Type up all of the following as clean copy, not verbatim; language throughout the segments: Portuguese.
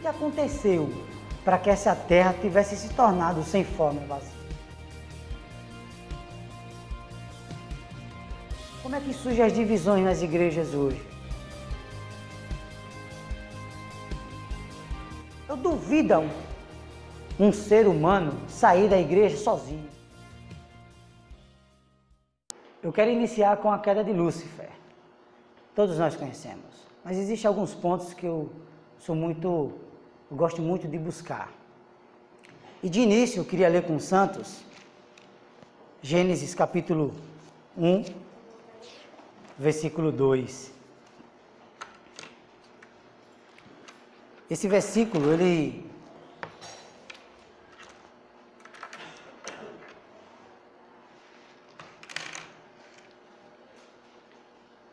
que aconteceu para que essa terra tivesse se tornado sem forma e vazia? Como é que surgem as divisões nas igrejas hoje? Eu duvido um ser humano sair da igreja sozinho. Eu quero iniciar com a queda de Lúcifer. Todos nós conhecemos, mas existem alguns pontos que eu gosto muito de buscar. E de início eu queria ler com os santos Gênesis capítulo 1, versículo 2. Esse versículo,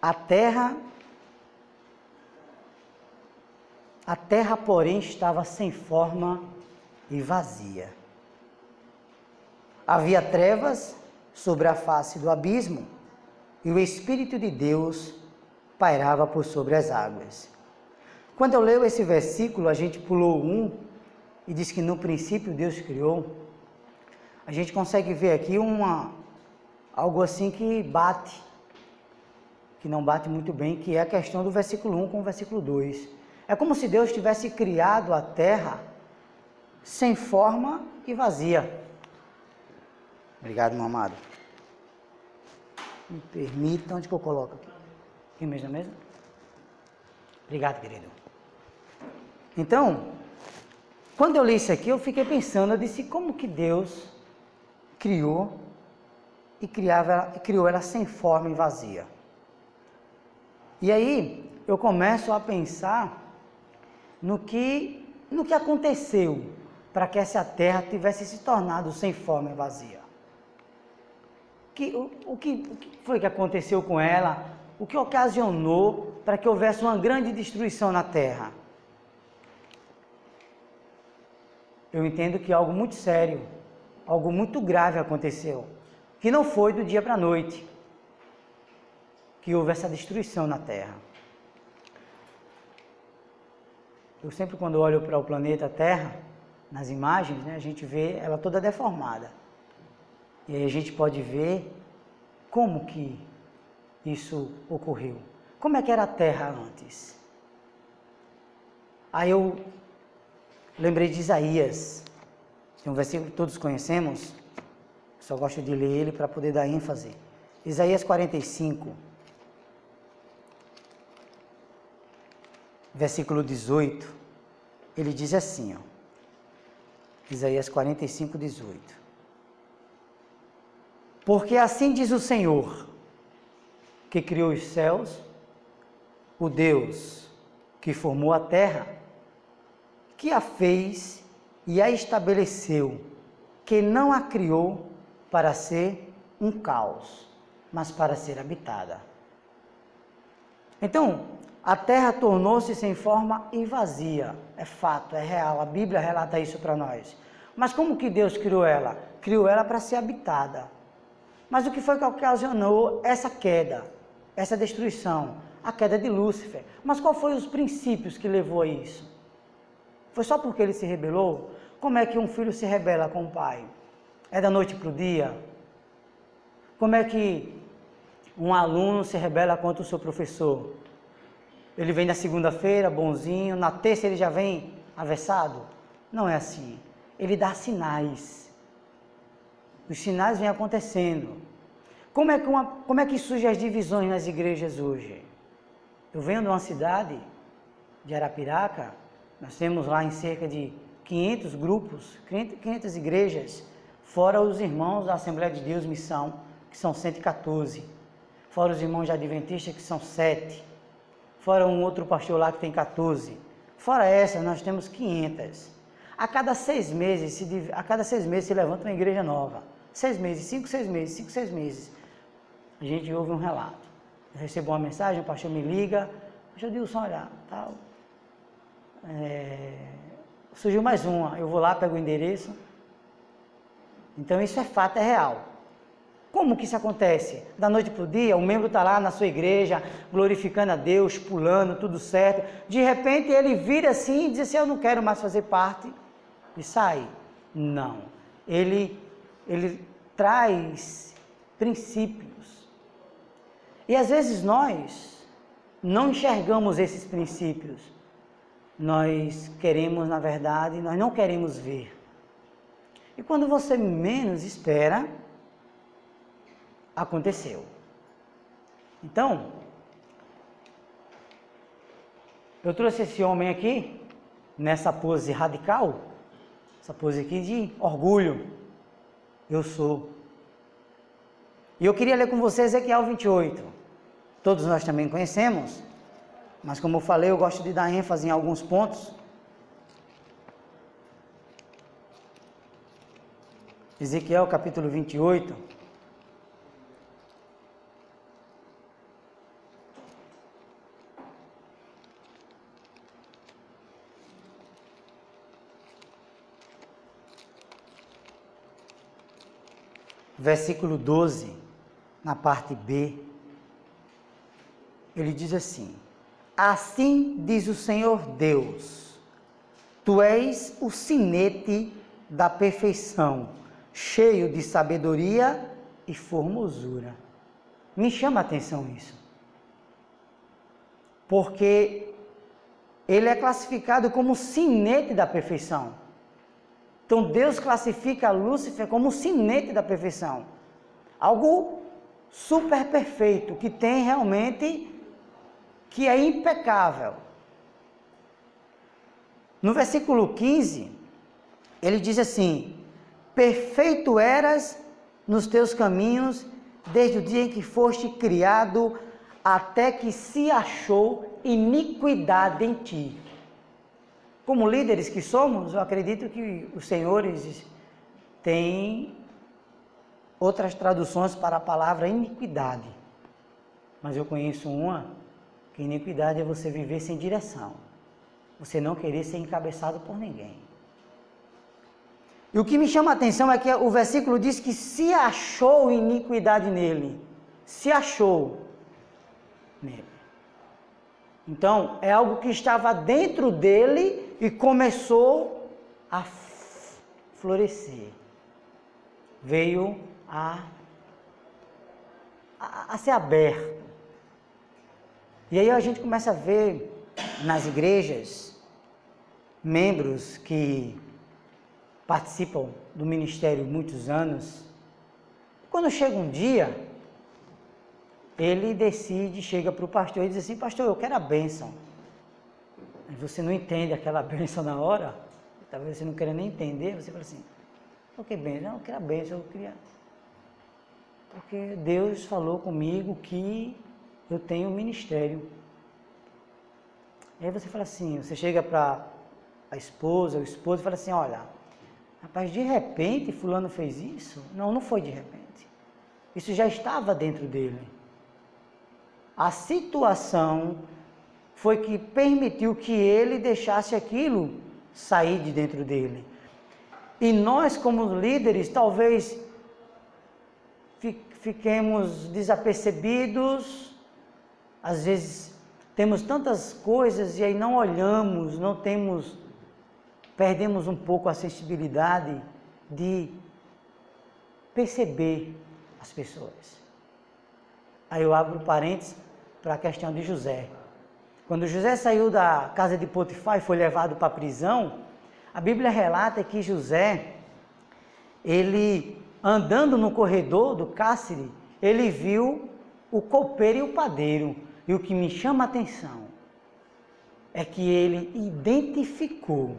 A terra, porém, estava sem forma e vazia. Havia trevas sobre a face do abismo, e o Espírito de Deus pairava por sobre as águas. Quando eu leio esse versículo, a gente pulou e diz que no princípio Deus criou. A gente consegue ver aqui algo assim que não bate muito bem, que é a questão do versículo 1 com o versículo 2. É como se Deus tivesse criado a terra sem forma e vazia. Obrigado, meu amado. Me permita, onde que eu coloco aqui? Aqui mesmo na mesa? Obrigado, querido. Então, quando eu li isso aqui, eu fiquei pensando, eu disse, como que Deus criou e criou ela sem forma e vazia? E aí, eu começo a pensar no que aconteceu para que essa terra tivesse se tornado sem forma e vazia. O que foi que aconteceu com ela? O que ocasionou para que houvesse uma grande destruição na terra? Eu entendo que algo muito sério, algo muito grave aconteceu, que não foi do dia para a noite, que houve essa destruição na terra. Eu sempre, quando olho para o planeta Terra, nas imagens, né, a gente vê ela toda deformada. E aí a gente pode ver como que isso ocorreu. Como é que era a Terra antes? Aí eu lembrei de Isaías. Tem um versículo que todos conhecemos, só gosto de ler ele para poder dar ênfase. Isaías 45, versículo 18, ele diz assim, ó, Isaías 45, 18. Porque assim diz o Senhor, que criou os céus, o Deus que formou a terra, que a fez e a estabeleceu, que não a criou para ser um caos, mas para ser habitada. Então, a terra tornou-se sem forma e vazia. É fato, é real, a Bíblia relata isso para nós. Mas como que Deus criou ela? Criou ela para ser habitada. Mas o que foi que ocasionou essa queda, essa destruição? A queda de Lúcifer. Mas qual foi os princípios que levou a isso? Foi só porque ele se rebelou? Como é que um filho se rebela com o pai? É da noite para o dia? Como é que um aluno se rebela contra o seu professor? Ele vem na segunda-feira, bonzinho, na terça ele já vem avessado? Não é assim. Ele dá sinais. Os sinais vêm acontecendo. Como é que surgem as divisões nas igrejas hoje? Eu venho de uma cidade, de Arapiraca, nós temos lá em cerca de 500 grupos, 500 igrejas, fora os irmãos da Assembleia de Deus Missão, que são 114, fora os irmãos de Adventistas, que são 7, fora um outro pastor lá que tem 14, fora essa nós temos 500. A cada 6 meses se levanta uma igreja nova, 6 meses, 5, 6 meses, 5, 6 meses, a gente ouve um relato. Eu recebo uma mensagem, o pastor me liga, pastor Dilson, olha, tal, surgiu mais uma, eu vou lá, pego o endereço. Então isso é fato, é real. Como que isso acontece? Da noite para o dia, o membro está lá na sua igreja, glorificando a Deus, pulando, tudo certo. De repente ele vira assim e diz assim, eu não quero mais fazer parte, e sai. Não. Ele traz princípios. E às vezes nós não enxergamos esses princípios. Nós queremos, na verdade, nós não queremos ver. E quando você menos espera, aconteceu. Então, eu trouxe esse homem aqui, nessa pose radical, essa pose aqui de orgulho. Eu sou. E eu queria ler com você Ezequiel 28. Todos nós também conhecemos, mas como eu falei, eu gosto de dar ênfase em alguns pontos. Ezequiel capítulo 28. Versículo 12, na parte B, ele diz assim: assim diz o Senhor Deus, tu és o sinete da perfeição, cheio de sabedoria e formosura. Me chama a atenção isso, porque ele é classificado como sinete da perfeição. Então Deus classifica Lúcifer como o sinete da perfeição. Algo super perfeito, que tem realmente, que é impecável. No versículo 15, ele diz assim: perfeito eras nos teus caminhos, desde o dia em que foste criado, até que se achou iniquidade em ti. Como líderes que somos, eu acredito que os senhores têm outras traduções para a palavra iniquidade. Mas eu conheço uma, que iniquidade é você viver sem direção. Você não querer ser encabeçado por ninguém. E o que me chama a atenção é que o versículo diz que se achou iniquidade nele. Se achou nele. Então, é algo que estava dentro dele e começou a florescer. Veio a ser aberto. E aí a gente começa a ver nas igrejas membros que participam do ministério há muitos anos. Quando chega um dia, ele decide, chega para o pastor e diz assim: pastor, eu quero a bênção. Mas você não entende aquela bênção na hora, talvez você não queira nem entender, você fala assim: por que bênção? Não, eu quero a bênção, eu queria... Porque Deus falou comigo que eu tenho um ministério. Aí você fala assim, você chega para a esposa, o esposo, e fala assim: olha, rapaz, de repente fulano fez isso? Não, não foi de repente. Isso já estava dentro dele. A situação foi que permitiu que ele deixasse aquilo sair de dentro dele. E nós, como líderes, talvez fiquemos desapercebidos, às vezes temos tantas coisas e aí não olhamos, perdemos um pouco a sensibilidade de perceber as pessoas. Aí eu abro parênteses para a questão de José. Quando José saiu da casa de Potifar e foi levado para a prisão, a Bíblia relata que José, ele andando no corredor do cárcere, ele viu o copeiro e o padeiro. E o que me chama a atenção é que ele identificou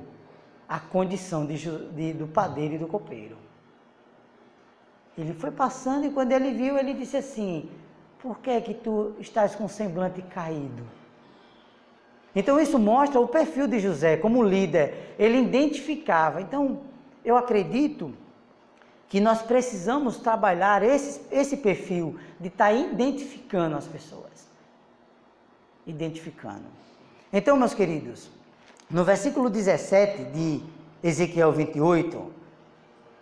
a condição do padeiro e do copeiro. Ele foi passando e quando ele viu, ele disse assim: por que é que tu estás com o semblante caído? Então isso mostra o perfil de José como líder. Ele identificava. Então eu acredito que nós precisamos trabalhar esse perfil de estar identificando as pessoas. Identificando. Então, meus queridos, no versículo 17 de Ezequiel 28,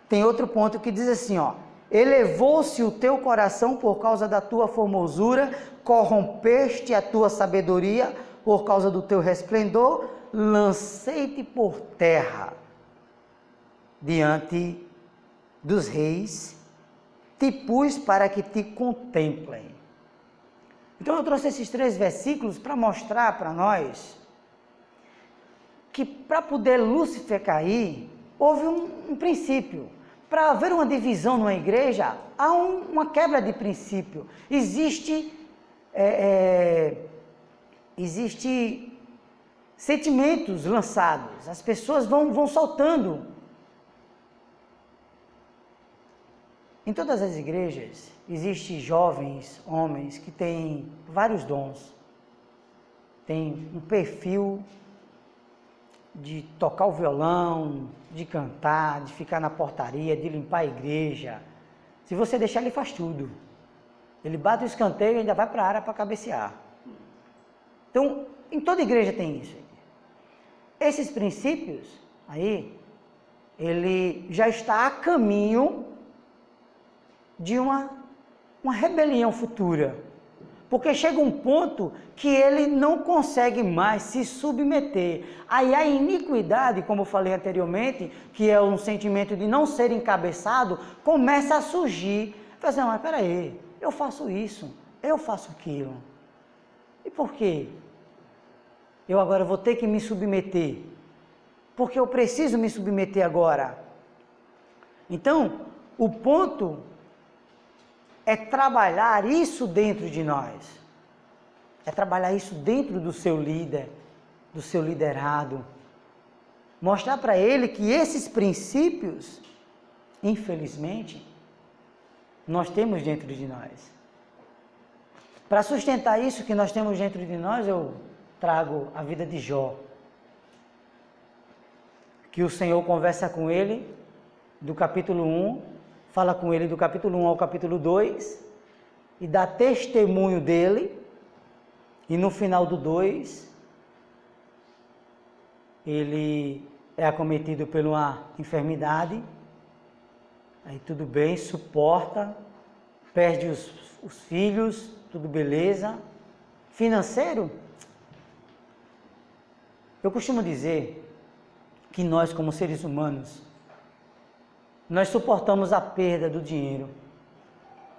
tem outro ponto que diz assim, ó: elevou-se o teu coração por causa da tua formosura, corrompeste a tua sabedoria por causa do teu resplendor, lancei-te por terra diante dos reis, te pus para que te contemplem. Então eu trouxe esses 3 versículos para mostrar para nós que para poder Lúcifer cair, houve um princípio. Para haver uma divisão numa igreja, há uma quebra de princípio. Existe sentimentos lançados, as pessoas vão soltando. Em todas as igrejas, existem jovens, homens, que têm vários dons. Tem um perfil de tocar o violão, de cantar, de ficar na portaria, de limpar a igreja. Se você deixar, ele faz tudo. Ele bate o escanteio e ainda vai para a área para cabecear. Então, em toda igreja tem isso. Esses princípios aí, ele já está a caminho de uma rebelião futura. Porque chega um ponto que ele não consegue mais se submeter. Aí a iniquidade, como eu falei anteriormente, que é um sentimento de não ser encabeçado, começa a surgir. Fala assim, mas peraí, eu faço isso, eu faço aquilo. E por quê? Eu agora vou ter que me submeter. Porque eu preciso me submeter agora. Então, o ponto é trabalhar isso dentro de nós. É trabalhar isso dentro do seu líder, do seu liderado. Mostrar para ele que esses princípios, infelizmente, nós temos dentro de nós. Para sustentar isso que nós temos dentro de nós, eu trago a vida de Jó. Que o Senhor conversa com ele, do capítulo 1, fala com ele do capítulo 1 ao capítulo 2, e dá testemunho dele, e no final do 2, ele é acometido por uma enfermidade, aí tudo bem, suporta, perde os filhos, tudo beleza. Financeiro, eu costumo dizer que nós, como seres humanos, nós suportamos a perda do dinheiro,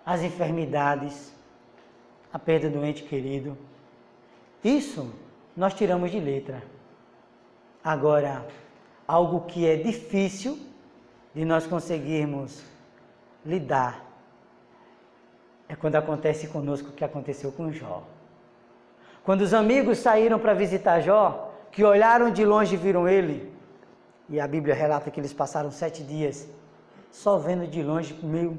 as enfermidades, a perda do ente querido. Isso nós tiramos de letra. Agora, algo que é difícil de nós conseguirmos lidar é quando acontece conosco o que aconteceu com Jó. Quando os amigos saíram para visitar Jó, que olharam de longe e viram ele, e a Bíblia relata que eles passaram 7 dias só vendo de longe, meio,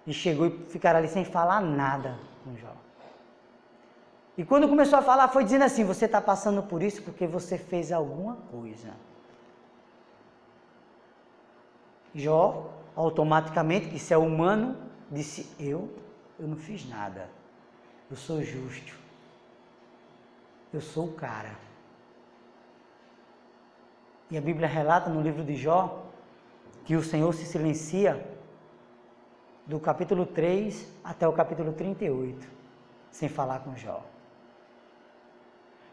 e chegou e ficaram ali sem falar nada com Jó. E quando começou a falar, foi dizendo assim, você está passando por isso porque você fez alguma coisa. Jó, automaticamente, que isso é humano, disse, eu não fiz nada, eu sou justo, eu sou o cara. E a Bíblia relata no livro de Jó, que o Senhor se silencia do capítulo 3 até o capítulo 38, sem falar com Jó.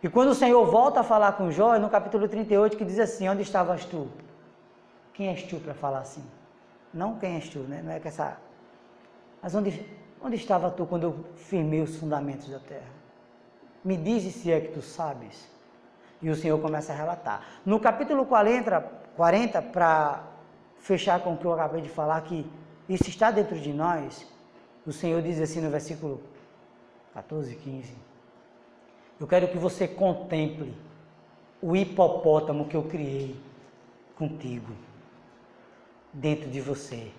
E quando o Senhor volta a falar com Jó, é no capítulo 38 que diz assim, onde estavas tu? Quem és tu para falar assim? Não quem és tu, né? Não é que essa... Mas onde estava tu quando eu firmei os fundamentos da terra? Me dize se é que tu sabes. E o Senhor começa a relatar. No capítulo 40 para fechar com o que eu acabei de falar, que isso está dentro de nós, o Senhor diz assim no versículo 14, 15, eu quero que você contemple o hipopótamo que eu criei contigo, dentro de você.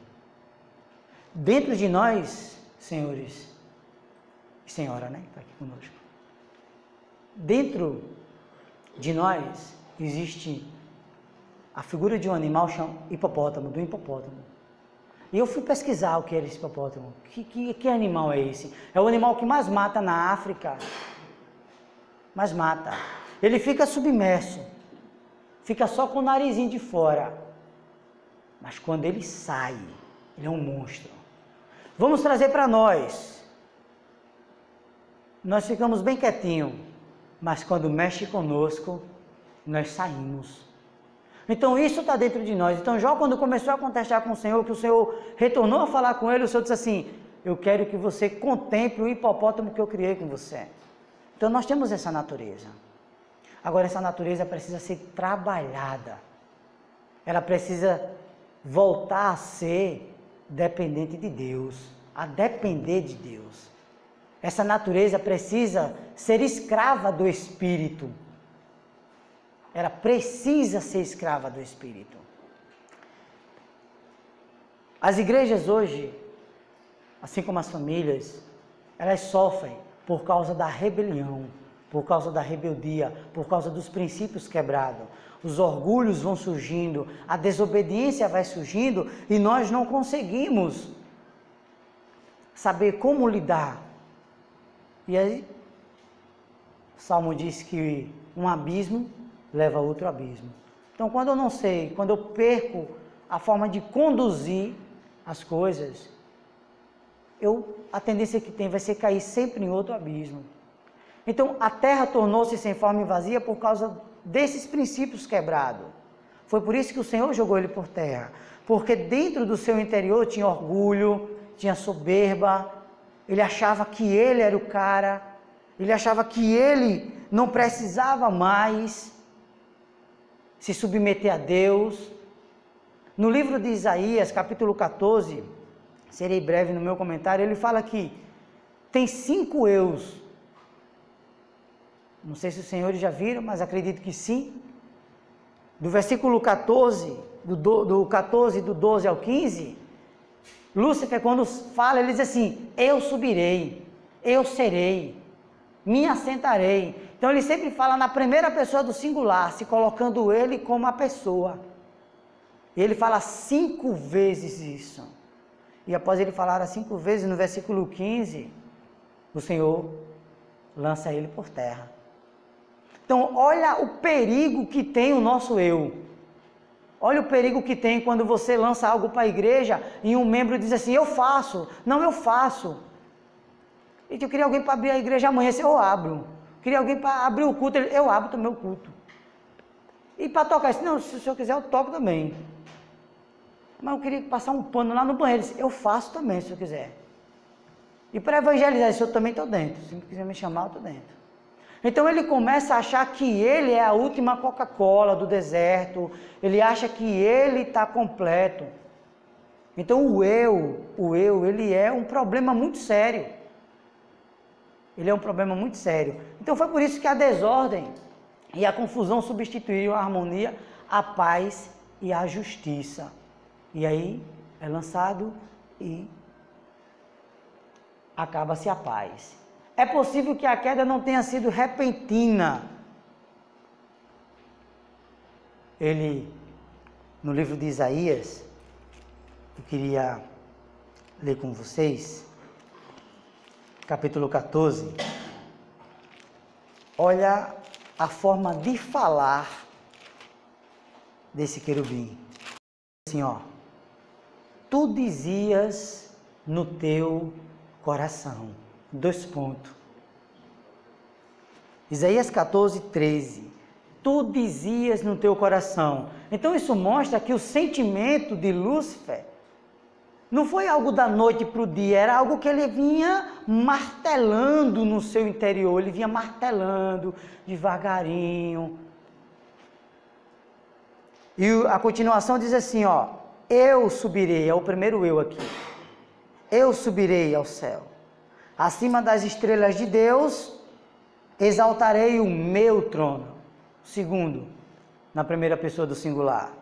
Dentro de nós, senhores e senhora, né, está aqui conosco, dentro de nós existe a figura de um animal chamado hipopótamo, do hipopótamo. E eu fui pesquisar o que era esse hipopótamo. Que animal é esse? É o animal que mais mata na África. Mais mata. Ele fica submerso. Fica só com o narizinho de fora. Mas quando ele sai, Ele é um monstro. Vamos trazer para nós. Nós ficamos bem quietinhos, mas quando mexe conosco, nós saímos. Então isso está dentro de nós. Então Jó, quando começou a contestar com o Senhor, que o Senhor retornou a falar com ele, o Senhor disse assim: eu quero que você contemple o hipopótamo que eu criei com você. Então nós temos essa natureza. Agora essa natureza precisa ser trabalhada. Ela precisa voltar a ser dependente de Deus, a depender de Deus. Essa natureza precisa ser escrava do Espírito. Ela precisa ser escrava do Espírito. As igrejas hoje, assim como as famílias, elas sofrem por causa da rebelião, por causa da rebeldia, por causa dos princípios quebrados. Os orgulhos vão surgindo, a desobediência vai surgindo e nós não conseguimos saber como lidar. E aí, o Salmo diz que um abismo leva a outro abismo. Então, quando eu não sei, quando eu perco a forma de conduzir as coisas, a tendência que tem vai ser cair sempre em outro abismo. Então, a terra tornou-se sem forma e vazia por causa desses princípios quebrados. Foi por isso que o Senhor jogou ele por terra. Porque dentro do seu interior tinha orgulho, tinha soberba, ele achava que ele era o cara, ele achava que ele não precisava mais se submeter a Deus. No livro de Isaías, capítulo 14, serei breve no meu comentário, ele fala que tem 5 eus. Não sei se os senhores já viram, mas acredito que sim. Do versículo 14, do 14, do 12 ao 15, Lúcifer, quando fala, ele diz assim: eu subirei, eu serei, me assentarei. Então ele sempre fala na primeira pessoa do singular, se colocando ele como a pessoa. E ele fala 5 vezes isso. E após ele falar 5 vezes, no versículo 15, o Senhor lança ele por terra. Então olha o perigo que tem o nosso eu. Olha o perigo que tem quando você lança algo para a igreja e um membro diz assim: eu faço. Não, eu faço. E eu queria alguém para abrir a igreja amanhã, eu abro. Queria alguém para abrir o culto, eu abro também o culto. E para tocar isso, não, se o senhor quiser eu toco também. Mas eu queria passar um pano lá no banheiro, eu faço também, se o senhor quiser. E para evangelizar, eu também estou dentro, se quiser me chamar, eu estou dentro. Então ele começa a achar que ele é a última Coca-Cola do deserto, ele acha que ele está completo. Então o eu, ele é um problema muito sério. Ele é um problema muito sério. Então foi por isso que a desordem e a confusão substituíram a harmonia, a paz e a justiça. E aí é lançado e acaba-se a paz. É possível que a queda não tenha sido repentina. Ele, no livro de Isaías, eu queria ler com vocês, capítulo 14, olha a forma de falar desse querubim. Assim, ó: tu dizias no teu coração. 2 pontos. Isaías 14, 13. Tu dizias no teu coração. Então isso mostra que o sentimento de Lúcifer não foi algo da noite para o dia, era algo que ele vinha martelando no seu interior, ele vinha martelando devagarinho. E a continuação diz assim, ó: eu subirei, é o primeiro eu aqui. Eu subirei ao céu. Acima das estrelas de Deus, exaltarei o meu trono. Segundo, na primeira pessoa do singular.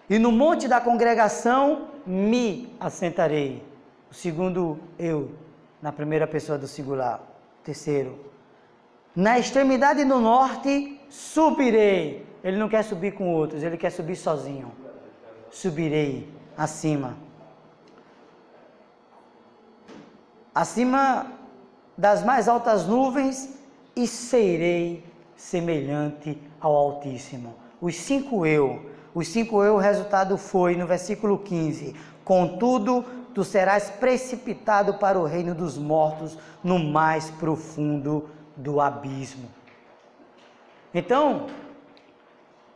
E no monte da congregação me assentarei. O segundo eu, na primeira pessoa do singular. Terceiro, na extremidade do norte subirei. Ele não quer subir com outros, ele quer subir sozinho. Subirei acima. Acima das mais altas nuvens, e serei semelhante ao Altíssimo. Os 5 eu, o resultado foi, no versículo 15, Contudo, tu serás precipitado para o reino dos mortos, no mais profundo do abismo. Então,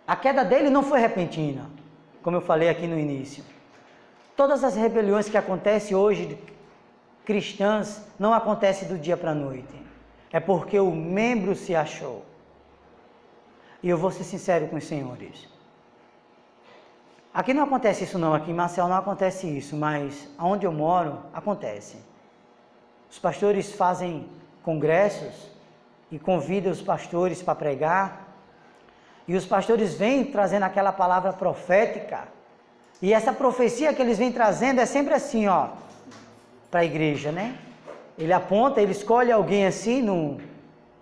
a queda dele não foi repentina, como eu falei aqui no início. Todas as rebeliões que acontecem hoje, cristãs, não acontecem do dia para a noite. É porque o membro se achou. E eu vou ser sincero com os senhores. Aqui não acontece isso não, aqui em Marcel não acontece isso, mas onde eu moro, acontece. Os pastores fazem congressos e convidam os pastores para pregar, e os pastores vêm trazendo aquela palavra profética, e essa profecia que eles vêm trazendo é sempre assim, ó, para a igreja, né? Ele aponta, ele escolhe alguém assim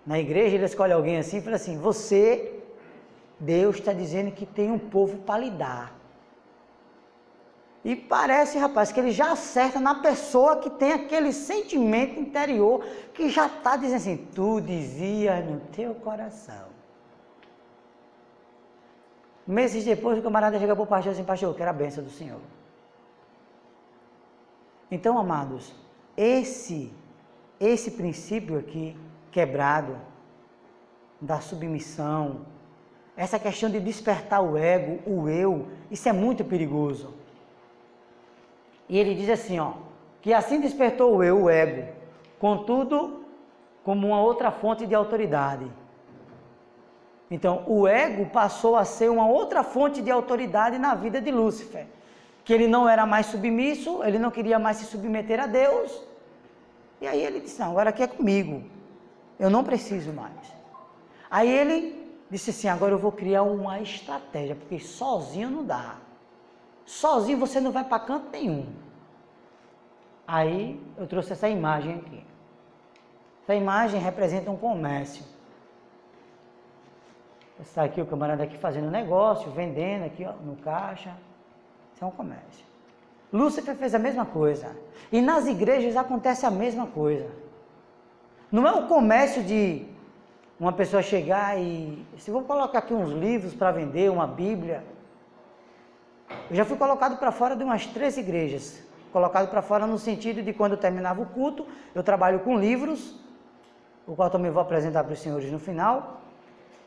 na igreja, ele escolhe alguém assim e fala assim, você, Deus está dizendo que tem um povo para lhe dar. E parece, rapaz, que ele já acerta na pessoa que tem aquele sentimento interior, que já está dizendo assim, tu dizias no teu coração. Meses depois, o camarada chega para o pastor assim, pastor, eu quero a bênção do Senhor. Então, amados, esse princípio aqui, quebrado, da submissão, essa questão de despertar o ego, o eu, isso é muito perigoso. E ele diz assim, ó, que assim despertou o eu, o ego, contudo, como uma outra fonte de autoridade. Então, o ego passou a ser uma outra fonte de autoridade na vida de Lúcifer, que ele não era mais submisso, ele não queria mais se submeter a Deus, e aí ele disse, não, agora aqui é comigo, eu não preciso mais. Aí ele disse assim, agora eu vou criar uma estratégia, porque sozinho não dá. Sozinho você não vai para canto nenhum. Aí eu trouxe essa imagem aqui. Essa imagem representa um comércio. Está aqui o camarada aqui fazendo negócio, vendendo aqui ó, no caixa. Isso é um comércio. Lúcifer fez a mesma coisa. E nas igrejas acontece a mesma coisa. Não é o comércio de uma pessoa chegar e... Se vou colocar aqui uns livros para vender, uma Bíblia... Eu já fui colocado para fora de umas 3 igrejas. Colocado para fora no sentido de quando eu terminava o culto, eu trabalho com livros, o qual também vou apresentar para os senhores no final.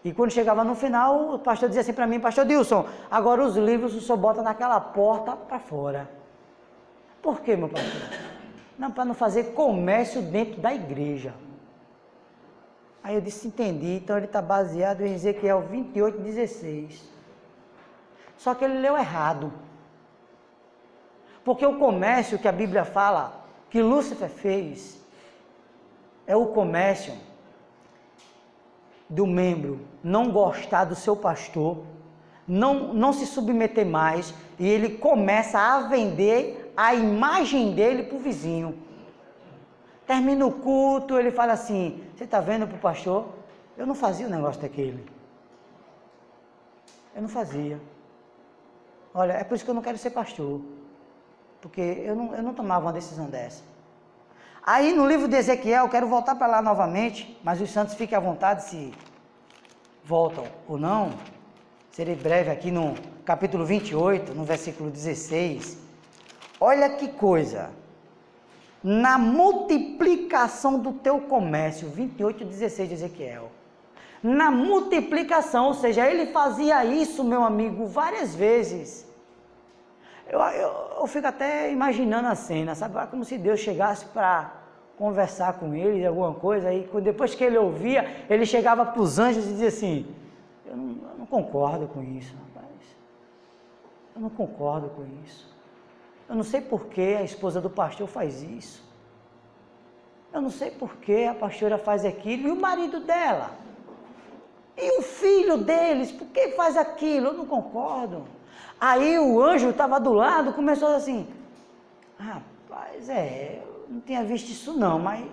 E quando chegava no final, o pastor dizia assim para mim, pastor Dilson, agora os livros o senhor bota naquela porta para fora. Por quê, meu pastor? Não, para não fazer comércio dentro da igreja. Aí eu disse, entendi, então ele está baseado em Ezequiel 28:16. Só que ele leu errado. Porque o comércio que a Bíblia fala, que Lúcifer fez, é o comércio do membro não gostar do seu pastor, não se submeter mais, e ele começa a vender a imagem dele para o vizinho. Termina o culto, ele fala assim, você está vendo para o pastor? Eu não fazia o negócio daquele. Eu não fazia. Olha, é por isso que eu não quero ser pastor. Porque eu não tomava uma decisão dessa. Aí no livro de Ezequiel, quero voltar para lá novamente, mas os santos fiquem à vontade se voltam ou não. Serei breve aqui no capítulo 28, no versículo 16. Olha que coisa. Na multiplicação do teu comércio, 28:16 de Ezequiel. Na multiplicação, ou seja, ele fazia isso, meu amigo, várias vezes. Eu fico até imaginando a cena, sabe? Como se Deus chegasse para conversar com ele, alguma coisa, aí depois que ele ouvia, ele chegava para os anjos e dizia assim, eu não concordo com isso, rapaz. Eu não concordo com isso. Eu não sei por que a esposa do pastor faz isso. Eu não sei por que a pastora faz aquilo. E o marido dela? E o filho deles? Por que faz aquilo? Eu não concordo. Aí o anjo estava do lado, começou assim, rapaz, eu não tinha visto isso não, mas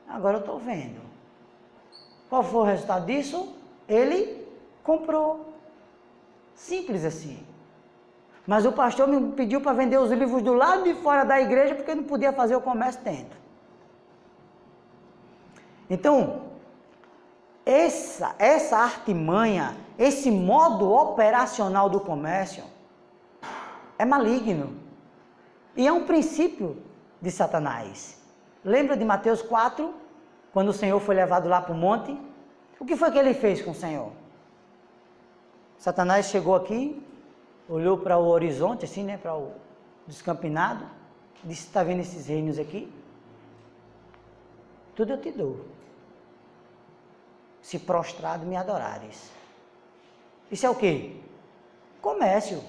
agora eu estou vendo. Qual foi o resultado disso? Ele comprou. Simples assim. Mas o pastor me pediu para vender os livros do lado de fora da igreja, porque não podia fazer o comércio dentro. Então, essa artimanha, esse modo operacional do comércio é maligno. E é um princípio de Satanás. Lembra de Mateus 4, quando o Senhor foi levado lá para o monte? O que foi que ele fez com o Senhor? Satanás chegou aqui, olhou para o horizonte, assim, né, para o descampinado, disse: está vendo esses reinos aqui? Tudo eu te dou, se prostrado me adorares. Isso é o quê? Comércio.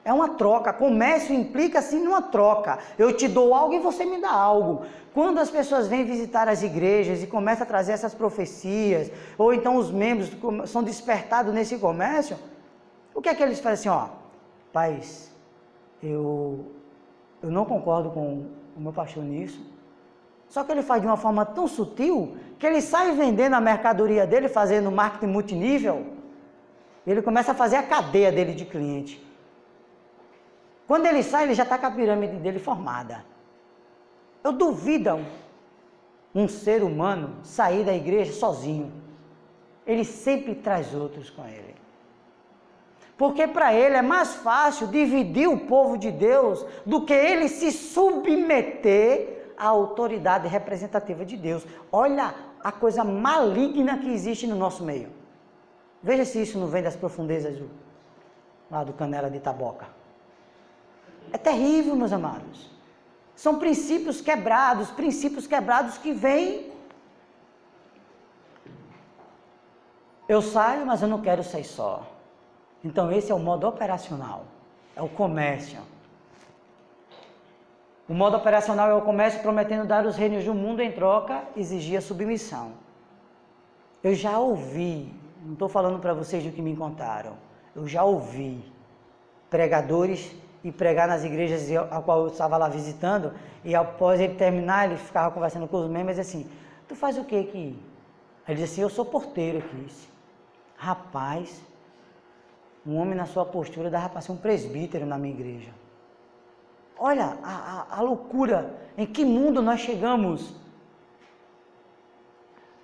É uma troca. Comércio implica sim numa troca. Eu te dou algo e você me dá algo. Quando as pessoas vêm visitar as igrejas e começam a trazer essas profecias, ou então os membros são despertados nesse comércio, o que é que eles fazem assim, ó? Paz, eu não concordo com o meu pastor nisso. Só que ele faz de uma forma tão sutil que ele sai vendendo a mercadoria dele, fazendo marketing multinível. Ele começa a fazer a cadeia dele de cliente. Quando ele sai, ele já está com a pirâmide dele formada. Eu duvido um ser humano sair da igreja sozinho. Ele sempre traz outros com ele. Porque para ele é mais fácil dividir o povo de Deus do que ele se submeter à autoridade representativa de Deus. Olha a coisa maligna que existe no nosso meio. Veja se isso não vem das profundezas lá do Canela de Itaboca. É terrível, meus amados. São princípios quebrados que vêm. Eu saio, mas eu não quero sair só. Então esse é o modo operacional, é o comércio. O modo operacional é o comércio prometendo dar os reinos do mundo em troca, exigia submissão. Eu já ouvi, não estou falando para vocês do que me contaram, eu já ouvi pregadores e pregar nas igrejas a qual eu estava lá visitando, e após ele terminar, ele ficava conversando com os membros assim: tu faz o que aqui? Aí ele disse assim: eu sou porteiro aqui. Rapaz, um homem na sua postura dava para ser um presbítero na minha igreja. Olha a loucura, em que mundo nós chegamos.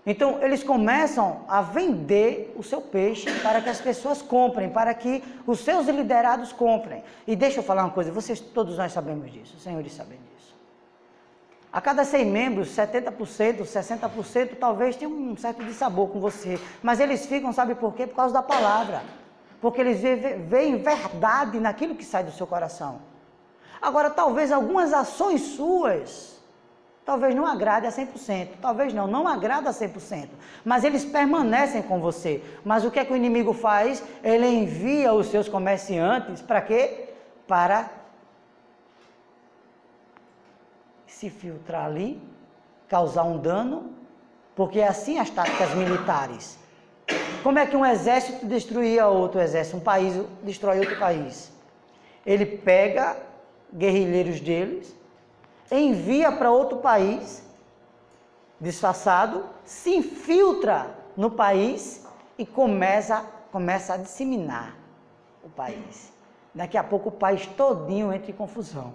Então, eles começam a vender o seu peixe para que as pessoas comprem, para que os seus liderados comprem. E deixa eu falar uma coisa, todos nós sabemos disso, os senhores sabem disso. A cada 100 membros, 70%, 60% talvez tenham um certo dissabor com você, mas eles ficam, sabe por quê? Por causa da palavra. Porque eles veem verdade naquilo que sai do seu coração. Agora, talvez algumas ações suas, talvez não agrade a 100%, talvez não agrada a 100%, mas eles permanecem com você. Mas o que é que o inimigo faz? Ele envia os seus comerciantes para quê? Para se filtrar ali, causar um dano, porque é assim as táticas militares. Como é que um exército destruía outro exército? Um país destrói outro país. Ele pega guerrilheiros deles, envia para outro país, disfarçado, se infiltra no país e começa a disseminar o país. Daqui a pouco o país todinho entra em confusão.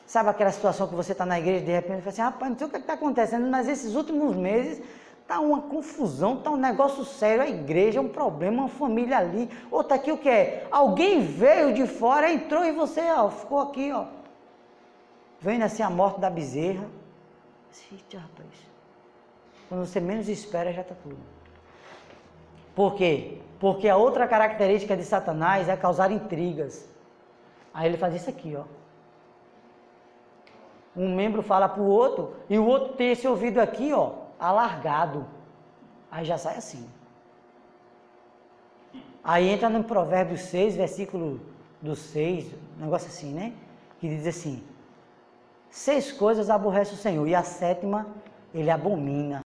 Sabe aquela situação que você está na igreja e de repente fala assim: rapaz, não sei o que está acontecendo, mas esses últimos meses está uma confusão, está um negócio sério, a igreja é um problema, uma família ali, outra aqui o que é? Alguém veio de fora, entrou e você ficou aqui, vendo assim a morte da bezerra. Eita, rapaz, quando você menos espera já está tudo. Por quê? Porque a outra característica de Satanás é causar intrigas. Aí ele faz isso aqui, um membro fala para o outro e o outro tem esse ouvido aqui, alargado. Aí já sai assim. Aí entra no Provérbios 6, versículo do 6, um negócio assim, né? Que diz assim: 6 coisas aborrece o Senhor, e a 7ª ele abomina.